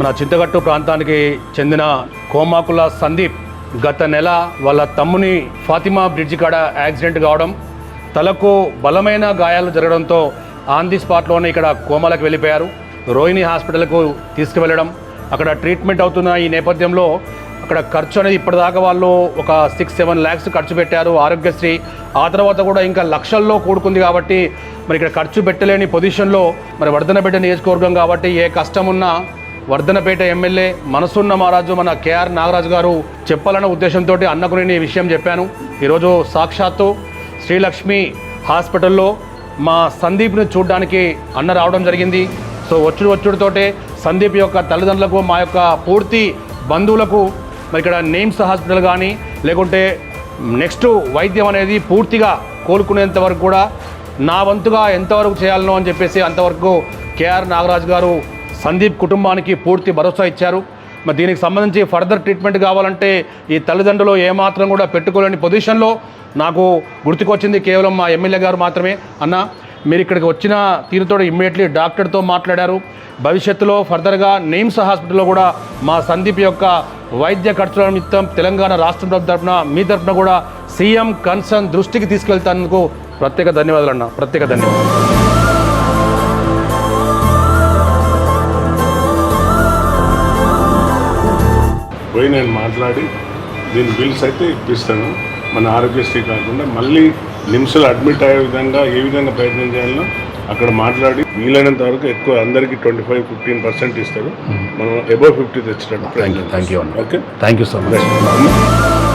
మన చింతగట్టు ప్రాంతానికి చెందిన కోమాకుల సందీప్ గత నెల వాళ్ళ తమ్ముని ఫాతిమా బ్రిడ్జి కాడ యాక్సిడెంట్ కావడం, తలకు బలమైన గాయాలు జరగడంతో ఆన్ ది స్పాట్లోనే ఇక్కడ కోమాలకు వెళ్ళిపోయారు. రోహిణి హాస్పిటల్కు తీసుకువెళ్ళడం, అక్కడ ట్రీట్మెంట్ అవుతున్న ఈ నేపథ్యంలో అక్కడ ఖర్చు అనేది ఇప్పటిదాకా వాళ్ళు ఒక 6-7 lakhs ఖర్చు పెట్టారు ఆరోగ్యశ్రీ. ఆ తర్వాత కూడా ఇంకా లక్షల్లో కూడుకుంది కాబట్టి మరి ఇక్కడ ఖర్చు పెట్టలేని పొజిషన్లో మరి వర్ధనపేట నియోజకవర్గం కాబట్టి ఏ కష్టం ఉన్నా వర్ధనపేట ఎమ్మెల్యే మనసున్న మహారాజు మన కేఆర్ నాగరాజు గారు చెప్పాలన్న ఉద్దేశంతో అన్నకు నేను ఈ విషయం చెప్పాను. ఈరోజు సాక్షాత్తు శ్రీలక్ష్మి హాస్పిటల్లో మా సందీప్ని చూడడానికి అన్న రావడం జరిగింది. సో వచ్చుడుతోటే సందీప్ యొక్క తల్లిదండ్రులకు మా యొక్క పూర్తి బంధువులకు మరి ఇక్కడ నిమ్స్ హాస్పిటల్ కానీ లేకుంటే నెక్స్ట్ వైద్యం అనేది పూర్తిగా కోలుకునేంత వరకు కూడా నా వంతుగా ఎంతవరకు చేయాలనో అని చెప్పేసి అంతవరకు కేఆర్ నాగరాజు గారు సందీప్ కుటుంబానికి పూర్తి భరోసా ఇచ్చారు. మరి దీనికి సంబంధించి ఫర్దర్ ట్రీట్మెంట్ కావాలంటే ఈ తల్లిదండ్రులు ఏమాత్రం కూడా పెట్టుకోలేని పొజిషన్లో నాకు గుర్తుకొచ్చింది కేవలం మా ఎమ్మెల్యే గారు మాత్రమే. అన్న మీరు ఇక్కడికి వచ్చిన తీరుతో ఇమ్మీడియట్లీ డాక్టర్తో మాట్లాడారు. భవిష్యత్తులో ఫర్దర్గా నిమ్స్ హాస్పిటల్లో కూడా మా సందీప్ యొక్క వైద్య ఖర్చుల నిమిత్తం తెలంగాణ రాష్ట్ర ప్రభుత్వం తరఫున మీ తరఫున కూడా సీఎం కన్సర్న్ దృష్టికి తీసుకెళ్తానందుకు ప్రత్యేక ధన్యవాదాలు అన్న, ప్రత్యేక ధన్యవాదాలు. పోయి నేను మాట్లాడి దీని బిల్స్ అయితే ఇప్పిస్తాను. మన ఆరోగ్యశ్రీ కాకుండా మళ్ళీ నిమ్స్లో అడ్మిట్ అయ్యే విధంగా ఏ విధంగా ప్రయత్నం చేయాలో అక్కడ మాట్లాడి వీలైనంత వరకు ఎక్కువ అందరికీ 25-15% ఇస్తారు. మనం అబవ్ 50 తెచ్చినట్టు. Thank you okay, thank you so much.